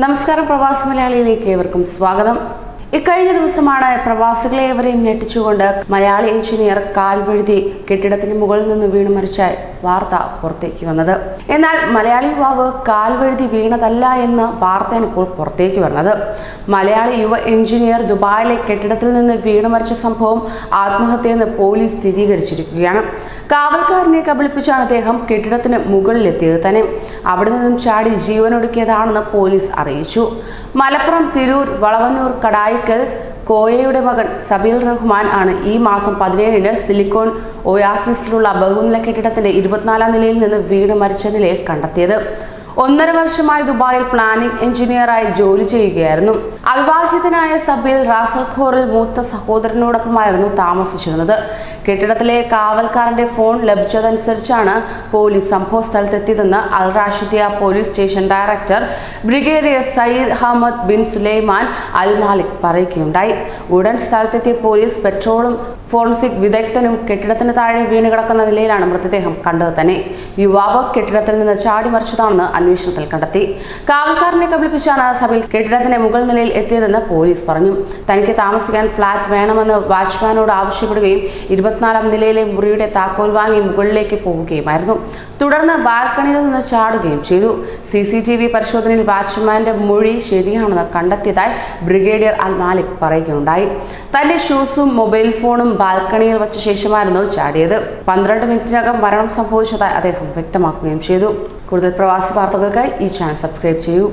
നമസ്കാരം, പ്രവാസി മലയാളിയിലേക്ക് ഏവർക്കും സ്വാഗതം. ഇക്കഴിഞ്ഞ ദിവസമാണ് പ്രവാസികളേവരെയും ഞെട്ടിച്ചുകൊണ്ട് മലയാളി എഞ്ചിനീയർ കാൽവഴുതി കെട്ടിടത്തിന് മുകളിൽ നിന്ന് വീണ് മരിച്ച വാർത്ത പുറത്തേക്ക് വന്നത്. എന്നാൽ മലയാളി യുവാവ് കാൽവഴുതി വീണതല്ല എന്ന വാർത്തയാണ് ഇപ്പോൾ പുറത്തേക്ക് വരുന്നത്. മലയാളി യുവ എഞ്ചിനീയർ ദുബായിലെ കെട്ടിടത്തിൽ നിന്ന് വീണ് മരിച്ച സംഭവം ആത്മഹത്യയെന്ന് പോലീസ് സ്ഥിരീകരിച്ചിരിക്കുകയാണ്. കാവൽക്കാരനെ കബളിപ്പിച്ചാണ് അദ്ദേഹം കെട്ടിടത്തിന് മുകളിലെത്തിയത്. തന്നെ അവിടെ നിന്നും ചാടി ജീവനൊടുക്കിയതാണെന്ന് പോലീസ് അറിയിച്ചു. മലപ്പുറം തിരൂർ വളവന്നൂർ കടായിക്കൽ കോയയുടെ മകൻ സബീൽ റഹ്മാൻ ആണ് ഈ മാസം 17-ന് സിലിക്കോൺ ഒയാസിസിലുള്ള ബഹുനില കെട്ടിടത്തിന്റെ 24-ാം നിലയിൽ നിന്ന് വീണ് മരിച്ച നിലയിൽ കണ്ടെത്തിയത്. 1.5 വർഷമായി ദുബായിൽ പ്ലാനിംഗ് എഞ്ചിനീയറായി ജോലി ചെയ്യുകയായിരുന്നു. അവിവാഹിതനായ സബീൽ റാസൽഖോറിൽ മൂത്ത സഹോദരനോടൊപ്പമായിരുന്നു താമസിച്ചിരുന്നത്. കെട്ടിടത്തിലെ കാവൽക്കാരന്റെ ഫോൺ ലഭിച്ചതനുസരിച്ചാണ് പോലീസ് സംഭവ സ്ഥലത്തെത്തിയതെന്ന് Al Rashidiya police station director brigadier Sayyid Ahmed bin Sulaiman Al Malik പറയുകയുണ്ടായി. ഉടൻ സ്ഥലത്തെത്തിയ പോലീസ് പെട്രോളും ഫോറൻസിക് വിദഗ്ധനും കെട്ടിടത്തിന് താഴെ വീണ് കിടക്കുന്ന നിലയിലാണ് മൃതദേഹം കണ്ടത്. തന്നെ യുവാവ് കെട്ടിടത്തിൽ നിന്ന് ചാടി മരിച്ചതാണെന്ന് അന്വേഷണത്തിൽ കണ്ടെത്തി. കാവൽക്കാരനെ കബളിപ്പിച്ചാണ് സബീൽ കെട്ടിടത്തിന്റെ മുകൾ നിലയിൽ എത്തിയതെന്ന് പോലീസ് പറഞ്ഞു. തനിക്ക് താമസിക്കാൻ ഫ്ളാറ്റ് വേണമെന്ന് വാച്ച്മാനോട് ആവശ്യപ്പെടുകയും 24-ാം നിലയിലെ മുറിയുടെ താക്കോൽ വാങ്ങി മുകളിലേക്ക് പോവുകയുമായിരുന്നു. തുടർന്ന് ബാൽക്കണിയിൽ നിന്ന് ചാടുകയും ചെയ്തു. CCTV പരിശോധനയിൽ വാച്ച്മാന്റെ മൊഴി ശരിയാണെന്ന് കണ്ടെത്തിയതായി ബ്രിഗേഡിയർ അൽ മാലിക് പറയുകയുണ്ടായി. തന്റെ ഷൂസും മൊബൈൽ ഫോണും ബാൽക്കണിയിൽ വച്ച ശേഷമായിരുന്നു ചാടിയത്. 12 മിനിറ്റിനകം മരണം സംഭവിച്ചതായി അദ്ദേഹം വ്യക്തമാക്കുകയും ചെയ്തു. കൂടുതൽ പ്രവാസി വാർത്തകൾക്കായി ഈ ചാനൽ സബ്സ്ക്രൈബ് ചെയ്യൂ.